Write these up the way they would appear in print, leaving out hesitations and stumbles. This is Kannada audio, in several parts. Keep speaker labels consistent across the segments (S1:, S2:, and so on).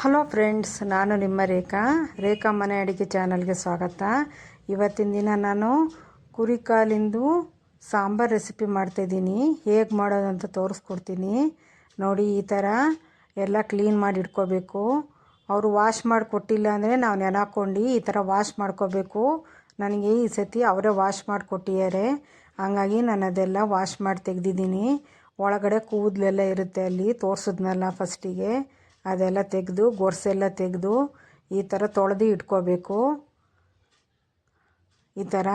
S1: ಹಲೋ ಫ್ರೆಂಡ್ಸ್, ನಾನು ನಿಮ್ಮ ರೇಖಾ ಮನೆ ಅಡುಗೆ ಚಾನಲ್ಗೆ ಸ್ವಾಗತ. ಇವತ್ತಿನ ದಿನ ನಾನು ಕುರಿ ಕಾಲಿಂದು ಸಾಂಬಾರು ರೆಸಿಪಿ ಮಾಡ್ತಾಯಿದ್ದೀನಿ. ಹೇಗೆ ಮಾಡೋದು ಅಂತ ತೋರಿಸ್ಕೊಡ್ತೀನಿ ನೋಡಿ. ಈ ಥರ ಎಲ್ಲ ಕ್ಲೀನ್ ಮಾಡಿ ಇಟ್ಕೋಬೇಕು. ಅವರು ವಾಶ್ ಮಾಡಿ ಕೊಟ್ಟಿಲ್ಲ ಅಂದರೆ ನಾವು ನೆನೆ ಹಾಕ್ಕೊಂಡು ಈ ಥರ ವಾಶ್ ಮಾಡ್ಕೋಬೇಕು. ನನಗೆ ಈ ಸತಿ ಅವರೇ ವಾಶ್ ಮಾಡಿ ಕೊಟ್ಟಿದ್ದಾರೆ, ಹಾಗಾಗಿ ನಾನು ಅದೆಲ್ಲ ವಾಶ್ ಮಾಡಿ ತೆಗೆದಿದ್ದೀನಿ. ಒಳಗಡೆ ಕೂದಲೆಲ್ಲ ಇರುತ್ತೆ, ಅಲ್ಲಿ ತೋರಿಸಿದ್ನಲ್ಲ ಫಸ್ಟಿಗೆ, ಅದೆಲ್ಲ ತೆಗೆದು ಗೊರ್ಸೆಲ್ಲ ತೆಗೆದು ಈ ಥರ ತೊಳೆದು ಇಟ್ಕೋಬೇಕು. ಈ ಥರ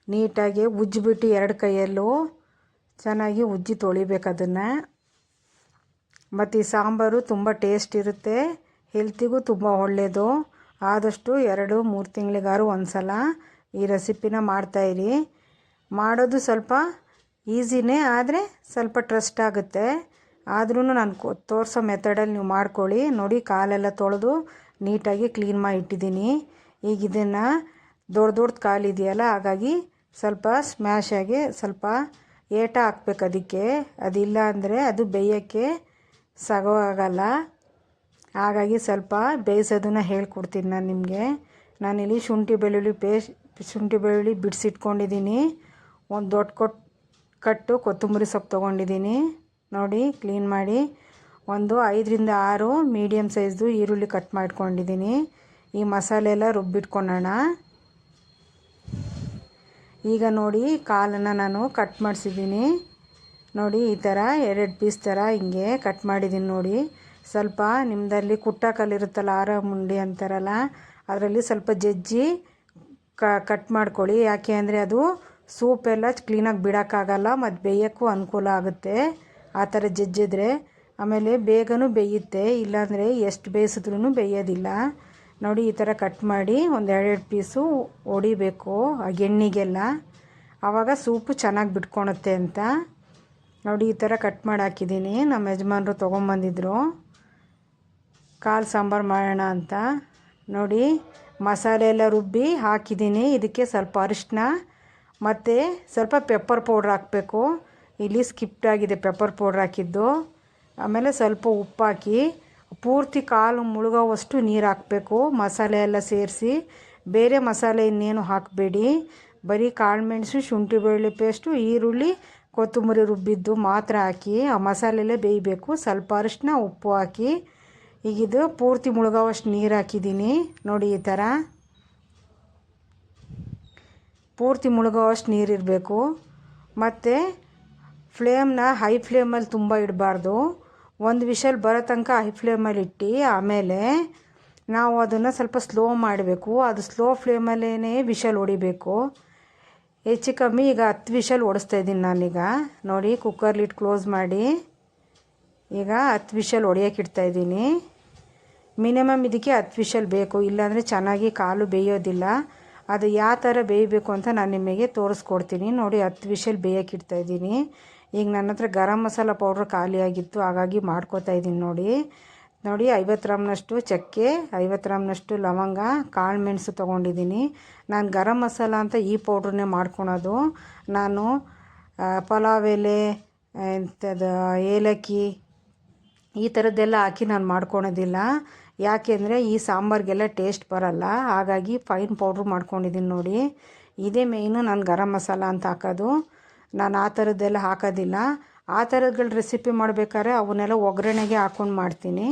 S1: ನೀಟಾಗಿ ಉಜ್ಜಿಬಿಟ್ಟು ಎರಡು ಕೈಯಲ್ಲೂ ಚೆನ್ನಾಗಿ ಉಜ್ಜಿ ತೊಳಿಬೇಕು ಅದನ್ನು. ಮತ್ತು ಈ ಸಾಂಬಾರು ತುಂಬ ಟೇಸ್ಟ್ ಇರುತ್ತೆ, ಹೆಲ್ತಿಗೂ ತುಂಬ ಒಳ್ಳೆಯದು. ಆದಷ್ಟು 2-3 ತಿಂಗಳಿಗಾರು ಒಂದು ಸಲ ಈ ರೆಸಿಪಿನ ಮಾಡ್ತಾಯಿರಿ. ಮಾಡೋದು ಸ್ವಲ್ಪ ಈಸಿನೇ, ಆದರೆ ಸ್ವಲ್ಪ ಟ್ರಸ್ಟ್ ಆಗುತ್ತೆ. ಆದ್ರೂ ನಾನು ತೋರಿಸೋ ಮೆಥಡಲ್ಲಿ ನೀವು ಮಾಡ್ಕೊಳ್ಳಿ ನೋಡಿ. ಕಾಲೆಲ್ಲ ತೊಳೆದು ನೀಟಾಗಿ ಕ್ಲೀನ್ ಮಾಡಿ ಇಟ್ಟಿದ್ದೀನಿ. ಈಗ ಇದನ್ನು ದೊಡ್ಡ ಕಾಲಿದೆಯಲ್ಲ, ಹಾಗಾಗಿ ಸ್ವಲ್ಪ ಸ್ಮ್ಯಾಶ್ ಆಗಿ ಸ್ವಲ್ಪ ಏಟ ಹಾಕ್ಬೇಕು ಅದಕ್ಕೆ. ಅದಿಲ್ಲ ಅಂದರೆ ಅದು ಬೇಯೋಕ್ಕೆ ಆಗಲ್ಲ. ಹಾಗಾಗಿ ಸ್ವಲ್ಪ ಬೇಯಿಸೋದನ್ನು ಹೇಳ್ಕೊಡ್ತೀನಿ ನಾನು ನಿಮಗೆ. ನಾನಿಲ್ಲಿ ಶುಂಠಿ ಬೆಳ್ಳುಳ್ಳಿ ಬಿಡಿಸಿಟ್ಕೊಂಡಿದ್ದೀನಿ. ಒಂದು ದೊಡ್ಡ ಕಟ್ಟು ಕೊತ್ತಂಬರಿ ಸೊಪ್ಪು ತೊಗೊಂಡಿದ್ದೀನಿ ನೋಡಿ, ಕ್ಲೀನ್ ಮಾಡಿ. ಒಂದು 5-6 ಮೀಡಿಯಮ್ ಸೈಜ್ದು ಈರುಳ್ಳಿ ಕಟ್ ಮಾಡ್ಕೊಂಡಿದ್ದೀನಿ. ಈ ಮಸಾಲೆ ಎಲ್ಲ ರುಬ್ಬಿಟ್ಕೊಳ್ಳೋಣ. ಈಗ ನೋಡಿ, ಕಾಲನ್ನು ನಾನು ಕಟ್ ಮಾಡಿಸಿದ್ದೀನಿ ನೋಡಿ. ಈ ಥರ 2 ಪೀಸ್ ಥರ ಹಿಂಗೆ ಕಟ್ ಮಾಡಿದ್ದೀನಿ ನೋಡಿ. ಸ್ವಲ್ಪ ನಿಮ್ಮದಲ್ಲಿ ಕುಟ್ಟ ಕಲ್ಲಿರುತ್ತಲ್ಲ, ಆರ ಮುಂಡಿ ಅಂತಾರಲ್ಲ, ಅದರಲ್ಲಿ ಸ್ವಲ್ಪ ಜಜ್ಜಿ ಕಟ್ ಮಾಡ್ಕೊಳ್ಳಿ. ಯಾಕೆ ಅಂದರೆ ಅದು ಸೂಪೆಲ್ಲ ಕ್ಲೀನಾಗಿ ಬಿಡೋಕ್ಕಾಗಲ್ಲ, ಮತ್ತು ಬೇಯೋಕ್ಕೂ ಅನುಕೂಲ ಆಗುತ್ತೆ ಆ ಥರ ಜಜ್ಜಿದ್ರೆ. ಆಮೇಲೆ ಬೇಗನೂ ಬೇಯುತ್ತೆ, ಇಲ್ಲಾಂದರೆ ಎಷ್ಟು ಬೇಯಿಸಿದ್ರೂ ಬೇಯೋದಿಲ್ಲ ನೋಡಿ. ಈ ಥರ ಕಟ್ ಮಾಡಿ ಒಂದು 2 ಪೀಸು ಹೊಡಿಬೇಕು ಆ ಎಣ್ಣೆಗೆಲ್ಲ, ಆವಾಗ ಸೂಪು ಚೆನ್ನಾಗಿ ಬಿಟ್ಕೊಳುತ್ತೆ ಅಂತ ನೋಡಿ. ಈ ಥರ ಕಟ್ ಮಾಡಿ ಹಾಕಿದ್ದೀನಿ. ನಮ್ಮ ಯಜಮಾನರು ತೊಗೊಂಬಂದಿದ್ರು ಕಾಲು ಸಾಂಬಾರು ಮಾಡೋಣ ಅಂತ ನೋಡಿ. ಮಸಾಲೆ ಎಲ್ಲ ರುಬ್ಬಿ ಹಾಕಿದ್ದೀನಿ. ಇದಕ್ಕೆ ಸ್ವಲ್ಪ ಅರಿಶಿನ ಮತ್ತು ಸ್ವಲ್ಪ ಪೆಪ್ಪರ್ ಪೌಡ್ರ್ ಹಾಕಬೇಕು. ಇಲ್ಲಿ ಸ್ಕಿಪ್ಟ್ ಆಗಿದೆ ಪೆಪ್ಪರ್ ಪೌಡ್ರ್ ಹಾಕಿದ್ದು. ಆಮೇಲೆ ಸ್ವಲ್ಪ ಉಪ್ಪು ಹಾಕಿ ಪೂರ್ತಿ ಕಾಲು ಮುಳುಗೋವಷ್ಟು ನೀರು ಹಾಕಬೇಕು, ಮಸಾಲೆ ಎಲ್ಲ ಸೇರಿಸಿ. ಬೇರೆ ಮಸಾಲೆ ಇನ್ನೇನು ಹಾಕಬೇಡಿ, ಬರೀ ಕಾಳುಮೆಣಸು, ಶುಂಠಿ ಬೆಳ್ಳುಳ್ಳಿ ಪೇಸ್ಟು, ಈರುಳ್ಳಿ, ಕೊತ್ತಂಬರಿ ರುಬ್ಬಿದ್ದು ಮಾತ್ರ ಹಾಕಿ ಆ ಮಸಾಲೆಲ್ಲೇ ಬೇಯಬೇಕು. ಸ್ವಲ್ಪ ಅರಿಶಿನ, ಉಪ್ಪು ಹಾಕಿ ಈಗಿದು ಪೂರ್ತಿ ಮುಳುಗೋವಷ್ಟು ನೀರು ಹಾಕಿದ್ದೀನಿ ನೋಡಿ. ಈ ಥರ ಪೂರ್ತಿ ಮುಳುಗೋವಷ್ಟು ನೀರಿರಬೇಕು. ಮತ್ತು ಫ್ಲೇಮ್ನ ಹೈ ಫ್ಲೇಮಲ್ಲಿ ತುಂಬ ಇಡಬಾರ್ದು. ಒಂದು ವಿಷಲ್ ಬರೋ ತನಕ ಹೈ ಫ್ಲೇಮಲ್ಲಿ ಇಟ್ಟು ಆಮೇಲೆ ನಾವು ಅದನ್ನು ಸ್ವಲ್ಪ ಸ್ಲೋ ಮಾಡಬೇಕು. ಅದು ಸ್ಲೋ ಫ್ಲೇಮಲ್ಲೇ ವಿಷಲ್ ಹೊಡಿಬೇಕು. ಹೆಚ್ಚು ಕಮ್ಮಿ ಈಗ 10 ವಿಷಲ್ ಹೊಡಿಸ್ತಾಯಿದ್ದೀನಿ ನಾನೀಗ ನೋಡಿ. ಕುಕ್ಕರ್ಲಿಟ್ಟು ಕ್ಲೋಸ್ ಮಾಡಿ ಈಗ 10 ವಿಷಲ್ ಹೊಡಿಯೋಕೆ ಇಡ್ತಾಯಿದ್ದೀನಿ. ಮಿನಿಮಮ್ ಇದಕ್ಕೆ 10 ವಿಷಲ್ ಬೇಕು, ಇಲ್ಲಾಂದರೆ ಚೆನ್ನಾಗಿ ಕಾಲು ಬೇಯೋದಿಲ್ಲ. ಅದು ಯಾವ ಥರ ಬೇಯಬೇಕು ಅಂತ ನಾನು ನಿಮಗೆ ತೋರಿಸ್ಕೊಡ್ತೀನಿ ನೋಡಿ. 10 ವಿಷಲ್ ಬೇಯೋಕೆ ಇಡ್ತಾಯಿದ್ದೀನಿ. ಈಗ ನನ್ನ ಹತ್ರ ಗರಂ ಮಸಾಲ ಪೌಡ್ರ್ ಖಾಲಿಯಾಗಿತ್ತು, ಹಾಗಾಗಿ ಮಾಡ್ಕೋತಾಯಿದ್ದೀನಿ ನೋಡಿ. 50 ಗ್ರಾಮ್ನಷ್ಟು ಚಕ್ಕೆ, 50 ಗ್ರಾಮ್ನಷ್ಟು ಲವಂಗ, ಕಾಳು ಮೆಣಸು ತೊಗೊಂಡಿದ್ದೀನಿ. ನಾನು ಗರಂ ಮಸಾಲ ಅಂತ ಈ ಪೌಡ್ರನ್ನೇ ಮಾಡ್ಕೊಳೋದು. ನಾನು ಪಲಾವ್ ಎಲೆ, ಇಂಥದ್ದು ಏಲಕ್ಕಿ ಈ ಥರದ್ದೆಲ್ಲ ಹಾಕಿ ನಾನು ಮಾಡ್ಕೊಳೋದಿಲ್ಲ. ಯಾಕೆಂದರೆ ಈ ಸಾಂಬಾರಿಗೆಲ್ಲ ಟೇಸ್ಟ್ ಬರಲ್ಲ, ಹಾಗಾಗಿ ಫೈನ್ ಪೌಡ್ರ್ ಮಾಡ್ಕೊಂಡಿದ್ದೀನಿ ನೋಡಿ. ಇದೇ ಮೇಯ್ನು ನಾನು ಗರಂ ಮಸಾಲ ಅಂತ ಹಾಕೋದು. ನಾನು ಆ ಥರದ್ದೆಲ್ಲ ಹಾಕೋದಿಲ್ಲ. ಆ ಥರಗಳ ರೆಸಿಪಿ ಮಾಡಬೇಕಾದ್ರೆ ಅವನ್ನೆಲ್ಲ ಒಗ್ಗರಣೆಗೆ ಹಾಕ್ಕೊಂಡು ಮಾಡ್ತೀನಿ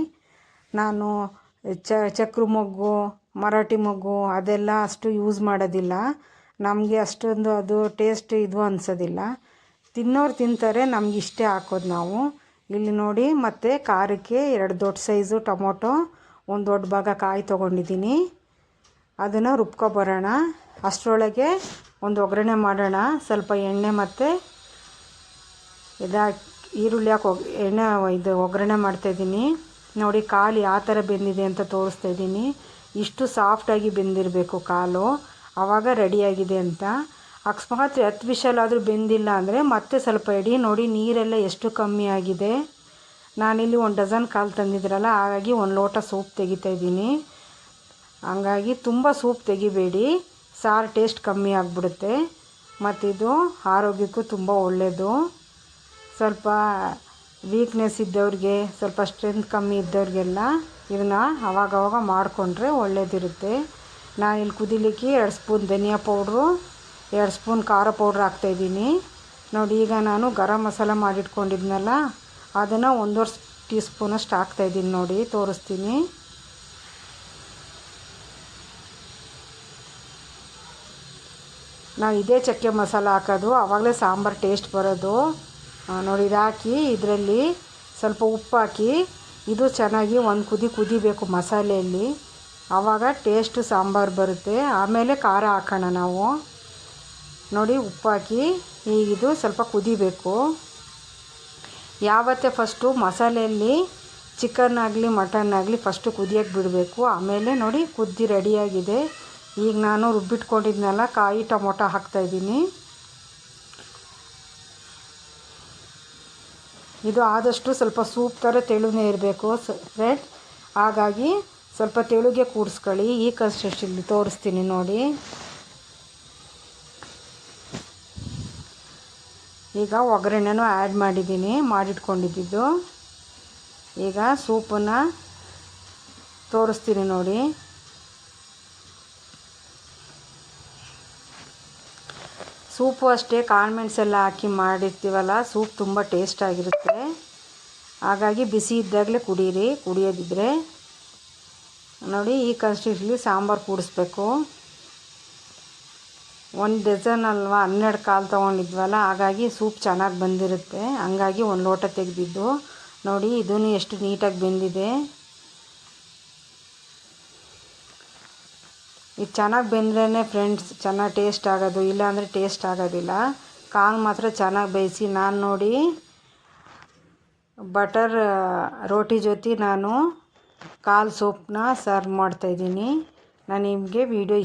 S1: ನಾನು. ಚಕ್ರ ಮೊಗ್ಗು, ಮರಾಠಿ ಮೊಗ್ಗು ಅದೆಲ್ಲ ಅಷ್ಟು ಯೂಸ್ ಮಾಡೋದಿಲ್ಲ. ನಮಗೆ ಅಷ್ಟೊಂದು ಅದು ಟೇಸ್ಟ್ ಇದು ಅನಿಸೋದಿಲ್ಲ. ತಿನ್ನೋರು ತಿಂತಾರೆ, ನಮ್ಗೆ ಇಷ್ಟೇ ಹಾಕೋದು ನಾವು. ಇಲ್ಲಿ ನೋಡಿ, ಮತ್ತು ಖಾರಕ್ಕೆ 2 ದೊಡ್ಡ ಸೈಜು ಟೊಮೊಟೊ, ಒಂದು ದೊಡ್ಡ ಭಾಗ ಕಾಯಿ ತೊಗೊಂಡಿದ್ದೀನಿ. ಅದನ್ನು ರುಬ್ಕೊಬರೋಣ. ಅಷ್ಟರೊಳಗೆ ಒಂದು ಒಗ್ಗರಣೆ ಮಾಡೋಣ. ಸ್ವಲ್ಪ ಎಣ್ಣೆ ಮತ್ತು ಈರುಳ್ಳಿ ಹಾಕಿ ಎಣ್ಣೆ ಒಗ್ಗರಣೆ ಮಾಡ್ತಾಯಿದ್ದೀನಿ ನೋಡಿ. ಕಾಲು ಯಾವ ಥರ ಬೆಂದಿದೆ ಅಂತ ತೋರಿಸ್ತಾಯಿದ್ದೀನಿ. ಇಷ್ಟು ಸಾಫ್ಟಾಗಿ ಬೆಂದಿರಬೇಕು ಕಾಲು, ಆವಾಗ ರೆಡಿಯಾಗಿದೆ ಅಂತ. ಅಕಸ್ಮಾತ್ 10 ವಿಷಲ್ ಆದರೂ ಬೆಂದಿಲ್ಲ ಅಂದರೆ ಮತ್ತೆ ಸ್ವಲ್ಪ ಇಡಿ ನೋಡಿ. ನೀರೆಲ್ಲ ಎಷ್ಟು ಕಮ್ಮಿ ಆಗಿದೆ. ನಾನಿಲ್ಲಿ 1 ಡಜನ್ ಕಾಲು ತಂದಿದ್ರಲ್ಲ, ಹಾಗಾಗಿ 1 ಲೋಟ ಸೂಪ್ ತೆಗಿತಾಯಿದ್ದೀನಿ. ಹಂಗಾಗಿ ತುಂಬ ಸೂಪ್ ತೆಗಿಬೇಡಿ, ಸಾರು ಟೇಸ್ಟ್ ಕಮ್ಮಿ ಆಗಿಬಿಡುತ್ತೆ. ಮತ್ತಿದು ಆರೋಗ್ಯಕ್ಕೂ ತುಂಬ ಒಳ್ಳೆಯದು. ಸ್ವಲ್ಪ ವೀಕ್ನೆಸ್ ಇದ್ದವ್ರಿಗೆ, ಸ್ವಲ್ಪ ಸ್ಟ್ರೆಂತ್ ಕಮ್ಮಿ ಇದ್ದವ್ರಿಗೆಲ್ಲ ಇದನ್ನು ಆವಾಗವಾಗ ಮಾಡಿಕೊಂಡ್ರೆ ಒಳ್ಳೇದಿರುತ್ತೆ. ನಾನಿಲ್ಲಿ ಕುದಿಲಿಕ್ಕೆ 2 ಸ್ಪೂನ್ ಧನಿಯಾ ಪೌಡ್ರು, 2 ಸ್ಪೂನ್ ಖಾರ ಪೌಡ್ರ್ ಹಾಕ್ತಾಯಿದ್ದೀನಿ ನೋಡಿ. ಈಗ ನಾನು ಗರಂ ಮಸಾಲ ಮಾಡಿಟ್ಕೊಂಡಿದ್ನಲ್ಲ ಅದನ್ನು 1.5 ಟೀ ಸ್ಪೂನಷ್ಟು ಹಾಕ್ತಾಯಿದ್ದೀನಿ ನೋಡಿ, ತೋರಿಸ್ತೀನಿ. ನಾವು ಇದೇ ಚಕ್ಕೆ ಮಸಾಲ ಹಾಕೋದು, ಆವಾಗಲೇ ಸಾಂಬಾರು ಟೇಸ್ಟ್ ಬರೋದು ನೋಡಿ. ಇದು ಹಾಕಿ ಇದರಲ್ಲಿ ಸ್ವಲ್ಪ ಉಪ್ಪು ಹಾಕಿ ಇದು ಚೆನ್ನಾಗಿ ಒಂದು ಕುದಿಬೇಕು ಮಸಾಲೆಯಲ್ಲಿ, ಆವಾಗ ಟೇಸ್ಟು ಸಾಂಬಾರು ಬರುತ್ತೆ. ಆಮೇಲೆ ಖಾರ ಹಾಕೋಣ ನಾವು ನೋಡಿ. ಉಪ್ಪು ಹಾಕಿ ಈಗ ಇದು ಸ್ವಲ್ಪ ಕುದಿಬೇಕು. ಯಾವತ್ತೇ ಫಸ್ಟು ಮಸಾಲೆಯಲ್ಲಿ ಚಿಕನ್ ಆಗಲಿ ಮಟನ್ ಆಗಲಿ ಫಸ್ಟು ಕುದಿಯೋಕ್ಕೆ ಬಿಡಬೇಕು. ಆಮೇಲೆ ನೋಡಿ ಕುದ್ದು ರೆಡಿಯಾಗಿದೆ. ಈಗ ನಾನು ರುಬ್ಬಿಟ್ಕೊಂಡಿದ್ನಲ್ಲ ಕಾಯಿ ಟೊಮೊಟೊ ಹಾಕ್ತಾಯಿದ್ದೀನಿ. ಇದು ಆದಷ್ಟು ಸ್ವಲ್ಪ ಸೂಪ್ ಥರ ತೆಳುನೇ ಇರಬೇಕು ಫ್ರೆಂಡ್ಸ್, ಹಾಗಾಗಿ ಸ್ವಲ್ಪ ತೆಳುಗೆ ಕೂಡಿಸ್ಕೊಳ್ಳಿ. ಈ ಕನ್ಸಿಸ್ಟೆನ್ಸಿಲಿ ತೋರಿಸ್ತೀನಿ ನೋಡಿ. ಈಗ ಒಗ್ಗರಣೆನೂ ಆ್ಯಡ್ ಮಾಡಿದ್ದೀನಿ, ಮಾಡಿಟ್ಕೊಂಡಿದ್ದು. ಈಗ ಸೂಪನ್ನು ತೋರಿಸ್ತೀನಿ ನೋಡಿ. ಸೂಪು ಅಷ್ಟೇ ಕಾನ್ಮೆಂಟ್ಸ್ ಎಲ್ಲ ಹಾಕಿ ಮಾಡಿರ್ತೀವಲ್ಲ, ಸೂಪ್ ತುಂಬ ಟೇಸ್ಟಾಗಿರುತ್ತೆ. ಹಾಗಾಗಿ ಬಿಸಿ ಇದ್ದಾಗಲೇ ಕುಡೀರಿ, ಕುಡಿಯೋದಿದ್ದರೆ ನೋಡಿ. ಈ ಕನ್ಸಿಸ್ಟೆನ್ಸಿಲಿ ಸಾಂಬಾರು ಕೂಡಿಸ್ಬೇಕು. 1 ಡಜನ್ ಅಲ್ವಾ, 12 ಕಾಲು ತೊಗೊಂಡಿದ್ವಲ್ಲ, ಹಾಗಾಗಿ ಸೂಪ್ ಚೆನ್ನಾಗಿ ಬಂದಿರುತ್ತೆ. ಹಂಗಾಗಿ 1 ಲೋಟ ತೆಗೆದಿದ್ದು ನೋಡಿ. ಇದೂ ಎಷ್ಟು ನೀಟಾಗಿ ಬೆಂದಿದೆ. ಇದು ಚೆನ್ನಾಗಿ ಬೆಂದ್ರೇ ಫ್ರೆಂಡ್ಸ್ ಚೆನ್ನಾಗಿ ಟೇಸ್ಟ್ ಆಗೋದು, ಇಲ್ಲಾಂದರೆ ಟೇಸ್ಟ್ ಆಗೋದಿಲ್ಲ. ಕಾಲು ಮಾತ್ರ ಚೆನ್ನಾಗಿ ಬೇಯಿಸಿ. ನಾನು ನೋಡಿ ಬಟರ್ ರೋಟಿ ಜೊತೆ ನಾನು ಕಾಲು ಸೂಪ್ನ ಸರ್ವ್ ಮಾಡ್ತಾಯಿದ್ದೀನಿ. ನಾನು ನಿಮಗೆ ವೀಡಿಯೋ